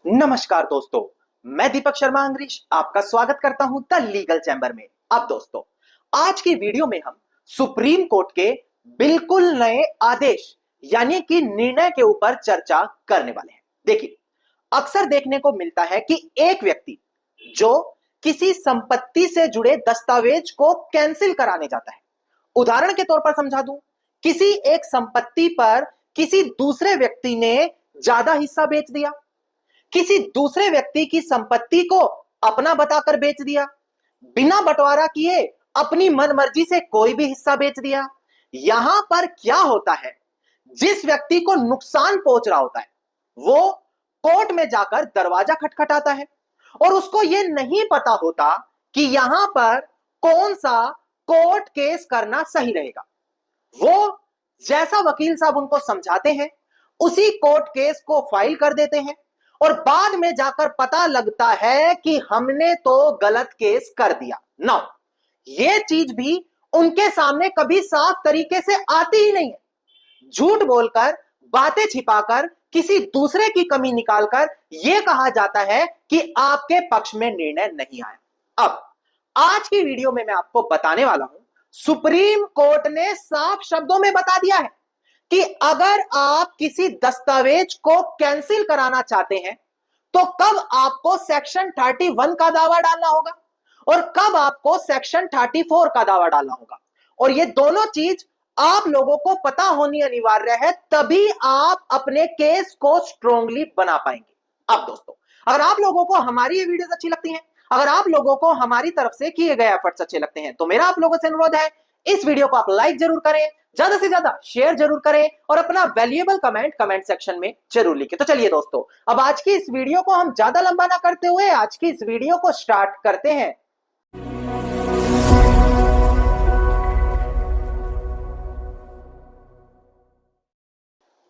नमस्कार दोस्तों, मैं दीपक शर्मा अंग्रेज आपका स्वागत करता हूं द लीगल चैम्बर में। अब दोस्तों, आज की वीडियो में हम सुप्रीम कोर्ट के बिल्कुल नए आदेश यानी कि निर्णय के ऊपर चर्चा करने वाले हैं। देखिए, अक्सर देखने को मिलता है कि एक व्यक्ति जो किसी संपत्ति से जुड़े दस्तावेज को कैंसिल कराने जाता है, उदाहरण के तौर पर समझा दूं, किसी एक संपत्ति पर किसी दूसरे व्यक्ति ने ज्यादा हिस्सा बेच दिया, किसी दूसरे व्यक्ति की संपत्ति को अपना बताकर बेच दिया, बिना बंटवारा किए अपनी मनमर्जी से कोई भी हिस्सा बेच दिया। यहां पर क्या होता है, जिस व्यक्ति को नुकसान पहुंच रहा होता है वो कोर्ट में जाकर दरवाजा खटखटाता है और उसको यह नहीं पता होता कि यहां पर कौन सा कोर्ट केस करना सही रहेगा। वो जैसा वकील साहब उनको समझाते हैं उसी कोर्ट केस को फाइल कर देते हैं और बाद में जाकर पता लगता है कि हमने तो गलत केस कर दिया ना। ये चीज भी उनके सामने कभी साफ तरीके से आती ही नहीं है। झूठ बोलकर, बातें छिपाकर, किसी दूसरे की कमी निकालकर यह कहा जाता है कि आपके पक्ष में निर्णय नहीं आया। अब आज की वीडियो में मैं आपको बताने वाला हूं, सुप्रीम कोर्ट ने साफ शब्दों में बता दिया है कि अगर आप किसी दस्तावेज को कैंसिल कराना चाहते हैं तो कब आपको सेक्शन 31 का दावा डालना होगा और कब आपको सेक्शन 34 का दावा डालना होगा। और ये दोनों चीज आप लोगों को पता होनी अनिवार्य है, तभी आप अपने केस को स्ट्रोंगली बना पाएंगे। अब दोस्तों, अगर आप लोगों को हमारी ये वीडियोस अच्छी लगती हैं, अगर आप लोगों को हमारी तरफ से किए गए एफर्ट्स अच्छे लगते हैं, तो मेरा आप लोगों से अनुरोध है, इस वीडियो को आप लाइक जरूर करें, ज्यादा से ज्यादा शेयर जरूर करें और अपना वैल्यूएबल कमेंट सेक्शन में जरूर लिखें। तो चलिए दोस्तों, अब आज की इस वीडियो को हम ज्यादा लंबा ना करते हुए आज की इस वीडियो को स्टार्ट करते हैं।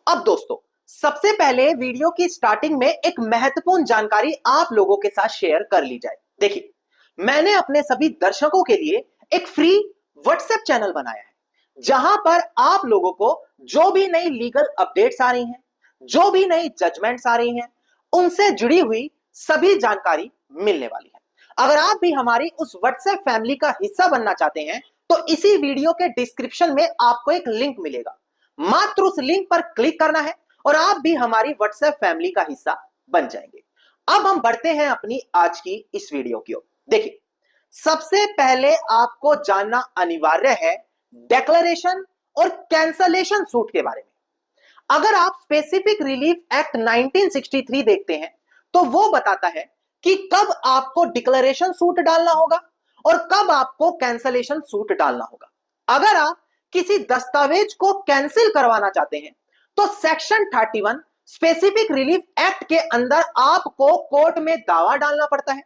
अब दोस्तों, सबसे पहले वीडियो की स्टार्टिंग में एक महत्वपूर्ण जानकारी आप लोगों के साथ शेयर कर ली जाए। देखिए, मैंने अपने सभी दर्शकों के लिए एक फ्री व्हाट्सएप चैनल बनाया है जहां पर आप लोगों को जो भी नई लीगल अपडेट्स आ रही हैं, जो भी नई जजमेंट्स आ रही हैं, उनसे जुड़ी हुई सभी जानकारी मिलने वाली है। अगर आप भी हमारी उस व्हाट्सएप फैमिली का हिस्सा बनना चाहते हैं तो इसी वीडियो के डिस्क्रिप्शन में आपको एक लिंक मिलेगा, मात्र उस लिंक पर क्लिक करना है और आप भी हमारी व्हाट्सएप फैमिली का हिस्सा बन जाएंगे। अब हम बढ़ते हैं अपनी आज की इस वीडियो की ओर। देखिए, सबसे पहले आपको जानना अनिवार्य है डिक्लेरेशन और कैंसलेशन सूट के बारे में। अगर आप स्पेसिफिक रिलीफ एक्ट 1963 देखते हैं तो वो बताता है कि कब आपको डिक्लेरेशन सूट डालना होगा और कब आपको कैंसलेशन सूट डालना होगा। अगर आप किसी दस्तावेज को कैंसिल करवाना चाहते हैं तो सेक्शन 31 स्पेसिफिक रिलीफ एक्ट के अंदर आपको कोर्ट में दावा डालना पड़ता है।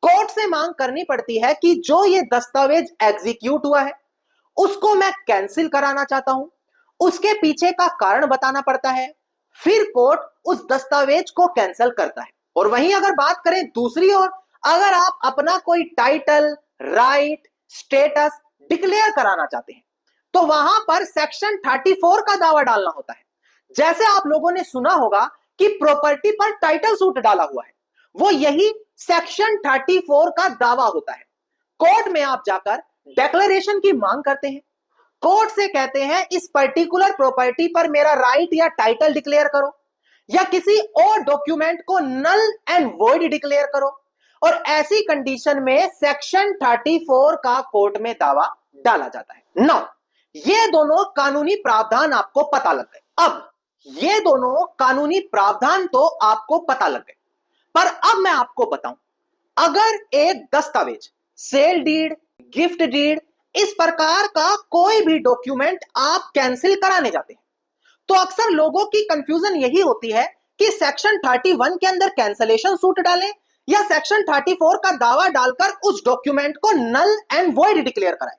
कोर्ट से मांग करनी पड़ती है कि जो ये दस्तावेज एग्जीक्यूट हुआ है उसको मैं कैंसिल कराना चाहता हूं, उसके पीछे का कारण बताना पड़ता है, फिर कोर्ट उस दस्तावेज को कैंसिल करता है। और वहीं अगर बात करें दूसरी ओर, अगर आप अपना कोई टाइटल, राइट, स्टेटस डिक्लेयर कराना चाहते हैं तो वहां पर सेक्शन 34 का दावा डालना होता है। जैसे आप लोगों ने सुना होगा कि प्रॉपर्टी पर टाइटल सूट डाला हुआ है, वो यही सेक्शन 34 का दावा होता है। कोर्ट में आप जाकर डिक्लेरेशन की मांग करते हैं, कोर्ट से कहते हैं इस पर्टिकुलर प्रॉपर्टी पर मेरा राइट या टाइटल डिक्लेयर करो या किसी और डॉक्यूमेंट को नल एंड वॉइड डिक्लेयर करो, और ऐसी कंडीशन में सेक्शन 34 का कोर्ट में दावा डाला जाता है। नाउ, ये दोनों कानूनी प्रावधान आपको पता लग गए। अब ये दोनों कानूनी प्रावधान तो आपको पता लग गए, पर अब मैं आपको बताऊं, अगर एक दस्तावेज, सेल डीड, गिफ्ट डीड, इस प्रकार का कोई भी डॉक्यूमेंट आप कैंसिल कराने जाते हैं तो अक्सर लोगों की कंफ्यूजन यही होती है कि सेक्शन 31 के अंदर कैंसलेशन सूट डालें या सेक्शन 34 का दावा डालकर उस डॉक्यूमेंट को नल एंड वॉइड डिक्लेयर कराएं।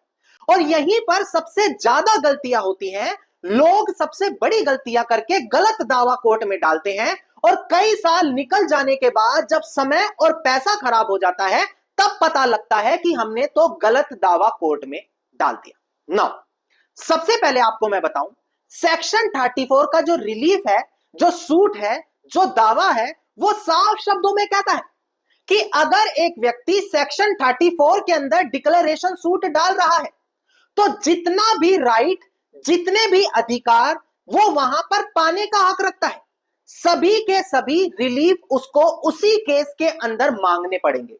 और यहीं पर सबसे ज्यादा गलतियां होती हैं। लोग सबसे बड़ी गलतियां करके गलत दावा कोर्ट में डालते हैं और कई साल निकल जाने के बाद जब समय और पैसा खराब हो जाता है तब पता लगता है कि हमने तो गलत दावा कोर्ट में डाल दिया। नाउ, सबसे पहले आपको मैं बताऊं, सेक्शन 34 का जो रिलीफ है, जो सूट है, जो दावा है, वो साफ शब्दों में कहता है कि अगर एक व्यक्ति सेक्शन 34 के अंदर डिक्लेरेशन सूट डाल रहा है तो जितना भी राइट, जितने भी अधिकार वो वहां पर पाने का हक रखता है, सभी के सभी रिलीफ उसको उसी केस के अंदर मांगने पड़ेंगे।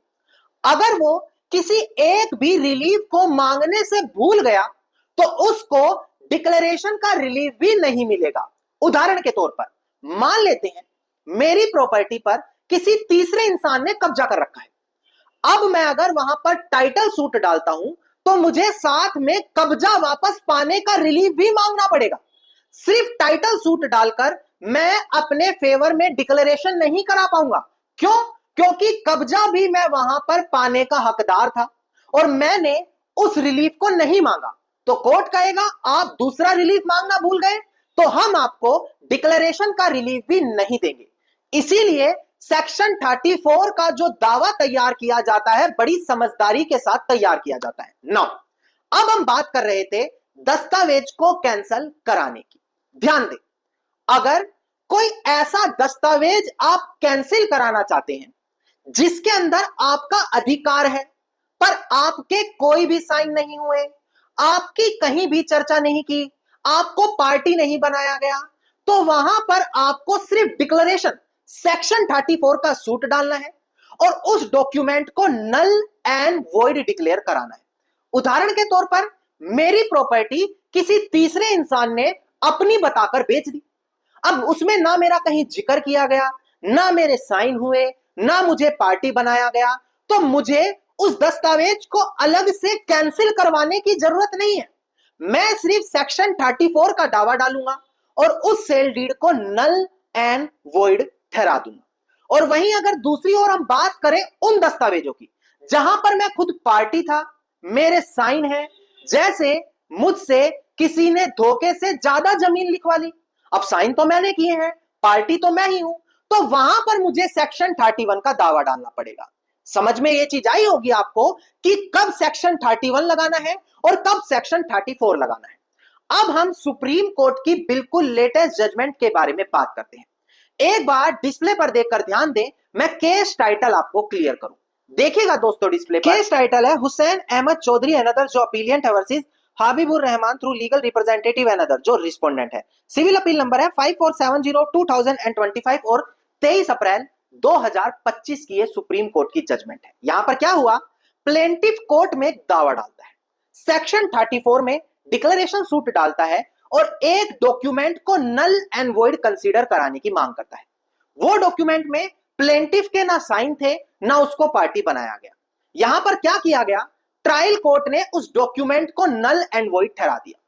अगर वो किसी एक भी रिलीफ को मांगने से भूल गया तो उसको डिक्लेरेशन का रिलीफ भी नहीं मिलेगा। उदाहरण के तौर पर मान लेते हैं मेरी प्रॉपर्टी पर किसी तीसरे इंसान ने कब्जा कर रखा है। अब मैं अगर वहां पर टाइटल सूट डालता हूं तो मुझे साथ में कब्जा वापस पाने का रिलीफ भी मांगना पड़ेगा। सिर्फ टाइटल सूट डालकर मैं अपने फेवर में डिक्लेरेशन नहीं करा पाऊंगा। क्यों? क्योंकि कब्जा भी मैं वहां पर पाने का हकदार था और मैंने उस रिलीफ को नहीं मांगा। तो कोर्ट कहेगा आप दूसरा रिलीफ मांगना भूल गए तो हम आपको डिक्लेरेशन का रिलीफ भी नहीं देंगे। इसीलिए सेक्शन 34 का जो दावा तैयार किया जाता है बड़ी समझदारी के साथ तैयार किया जाता है। नाउ अब हम बात कर रहे थे दस्तावेज को कैंसिल कराने की। ध्यान दें, अगर कोई ऐसा दस्तावेज आप कैंसिल कराना चाहते हैं जिसके अंदर आपका अधिकार है पर आपके कोई भी साइन नहीं हुए, आपकी कहीं भी चर्चा नहीं की, आपको पार्टी नहीं बनाया गया, तो वहां पर आपको सिर्फ डिक्लेरेशन सेक्शन 34 का सूट डालना है और उस डॉक्यूमेंट को नल एंड वॉइड डिक्लेयर कराना है। उदाहरण के तौर पर मेरी प्रॉपर्टी किसी तीसरे इंसान ने अपनी बताकर बेच दी। अब उसमें ना मेरा कहीं जिक्र किया गया, ना मेरे साइन हुए, ना मुझे पार्टी बनाया गया, तो मुझे उस दस्तावेज को अलग से कैंसिल करवाने की जरूरत नहीं है। मैं सिर्फ सेक्शन 34 का दावा डालूंगा और उस सेल डीड को नल एंड वॉइड ठहरा दूंगा। और वहीं अगर दूसरी ओर हम बात करें उन दस्तावेजों की जहां पर मैं खुद पार्टी था, मेरे साइन है, जैसे मुझसे किसी ने धोखे से ज्यादा जमीन लिखवा ली, अब साइन तो मैंने किए हैं, पार्टी तो मैं ही हूं, तो वहां पर मुझे सेक्शन 31 का दावा डालना पड़ेगा। समझ में ये चीज आई होगी आपको कि कब सेक्शन 31 लगाना है और कब सेक्शन 34 लगाना है। अब हम सुप्रीम कोर्ट की बिल्कुल लेटेस्ट जजमेंट के बारे में बात करते हैं। एक बार डिस्प्ले पर देखकर ध्यान दें, मैं केस टाइटल आपको क्लियर करूं। देखिएगा दोस्तों डिस्प्ले पर, केस टाइटल है हुसैन अहमद चौधरी एंड अदर जो अपीलियंट है versus Habibur Rahman through legal representative and other जो रिस्पोंडेंट है। सिविल अपील नंबर है 5470/2025 और 23 अप्रैल 2025 की ये सुप्रीम कोर्ट की जजमेंट है। यहां पर क्या हुआ, प्लेंटिफ कोर्ट में दावा डालता है, सेक्शन 34 में डिक्लेरेशन सूट डालता है और एक डॉक्यूमेंट को नल एंड वॉइड कंसीडर कराने की मांग करता है। वो डॉक्यूमेंट में प्लेंटिफ के ना साइन थे ना उसको पार्टी बनाया गया। यहां पर क्या किया गया, ट्रायल कोर्ट ने उस डॉक्यूमेंट को नल एंड वॉइड ठहरा दिया।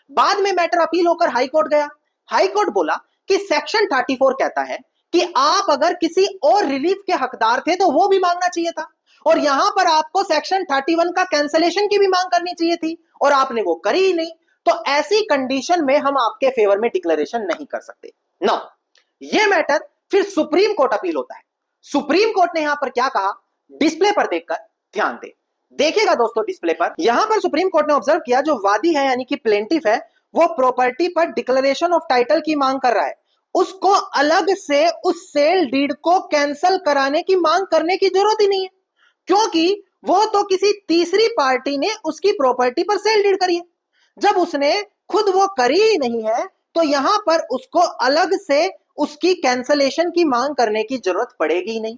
बाद में मैटर अपील होकर हाई कोर्ट गया। हाई कोर्ट बोला कि सेक्शन 34 कहता है कि आप अगर किसी और रिलीफ के हकदार थे तो वो भी मांगना चाहिए था और यहां पर आपको सेक्शन 31 का कैंसलेशन की भी मांग करनी चाहिए थी और आपने वो करी ही नहीं। तो ऐसी कंडीशन में हम आपके फेवर में डिक्लेरेशन नहीं कर सकते ना। ये मैटर फिर सुप्रीम कोर्ट अपील होता है। सुप्रीम कोर्ट ने यहां पर क्या कहा, डिस्प्ले पर देखकर ध्यान दे। देखिएगा दोस्तों डिस्प्ले पर, यहां पर सुप्रीम कोर्ट ने ऑब्जर्व किया जो वादी है यानी कि प्लेंटिफ है वो प्रॉपर्टी पर डिक्लेरेशन ऑफ टाइटल की मांग कर रहा है, उसको अलग से उस सेल डीड को कैंसिल कराने की मांग करने की जरूरत ही नहीं है क्योंकि वो तो किसी तीसरी पार्टी ने उसकी प्रॉपर्टी पर सेल डीड करी है। जब उसने खुद वो करी ही नहीं है तो यहां पर उसको अलग से उसकी कैंसलेशन की मांग करने की जरूरत पड़ेगी ही नहीं।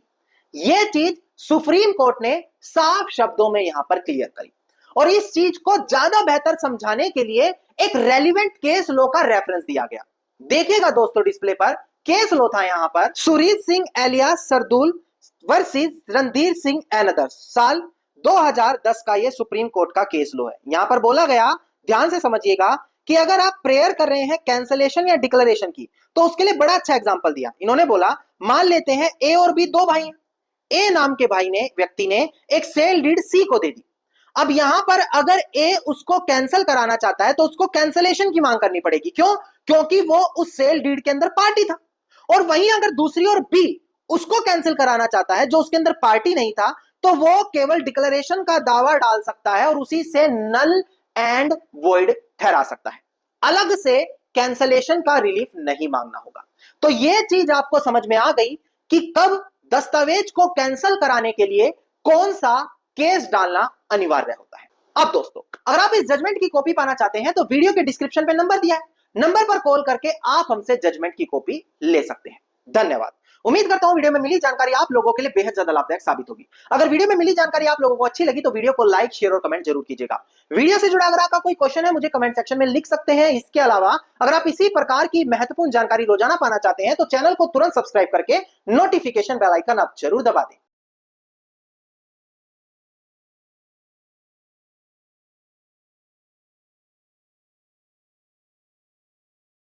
यह चीज सुप्रीम कोर्ट ने साफ शब्दों में यहां पर क्लियर करी और इस चीज को ज्यादा बेहतर समझाने के लिए एक रेलिवेंट केस लॉ का रेफरेंस दिया गया। देखिएगा दोस्तों डिस्प्ले पर, केस लॉ था यहां पर Surit Singh alias Sardul versus Randhir Singh and others, साल 2010 का ये सुप्रीम कोर्ट का केस लॉ है। यहां पर बोला गया, ध्यान से समझिएगा, कि अगर आप प्रेयर कर रहे हैं कैंसलेशन या डिक्लेरेशन की तो उसके लिए बड़ा अच्छा एग्जांपल दिया। इन्होंने बोला मान लेते हैं ए और बी दो भाई हैं, ए नाम के भाई ने व्यक्ति ने एक सेल डीड सी को दे दी। अब यहां पर अगर ए उसको कैंसिल कराना चाहता है तो उसको कैंसलेशन की मांग करनी पड़ेगी। क्यों? क्योंकि वो उस सेल डीड के अंदर पार्टी था। और वहीं अगर दूसरी ओर बी उसको कैंसिल कराना चाहता है जो उसके अंदर पार्टी नहीं था तो वो केवल डिक्लेरेशन का दावा डाल सकता है और उसी से नल एंड वॉइड ठहरा सकता है, अलग से कैंसलेशन का रिलीफ नहीं मांगना होगा। तो यह चीज आपको समझ में आ गई कि कब दस्तावेज को कैंसिल कराने के लिए कौन सा केस डालना अनिवार्य होता है। अब दोस्तों, अगर आप इस जजमेंट की कॉपी पाना चाहते हैं तो वीडियो के डिस्क्रिप्शन पे नंबर दिया है, नंबर पर कॉल करके आप हमसे जजमेंट की कॉपी ले सकते हैं। धन्यवाद। उम्मीद करता हूं वीडियो में मिली जानकारी आप लोगों के लिए बेहद ज्यादा लाभदायक साबित होगी। अगर वीडियो में मिली जानकारी आप लोगों को अच्छी लगी तो वीडियो को लाइक, शेयर और कमेंट जरूर कीजिएगा। वीडियो से जुड़ा अगर आपका कोई क्वेश्चन है मुझे कमेंट सेक्शन में लिख सकते हैं। इसके अलावा अगर आप इसी प्रकार की महत्वपूर्ण जानकारी रोजाना पाना चाहते हैं तो चैनल को तुरंत सब्सक्राइब करके नोटिफिकेशन बेल आइकन आप जरूर दबा दें।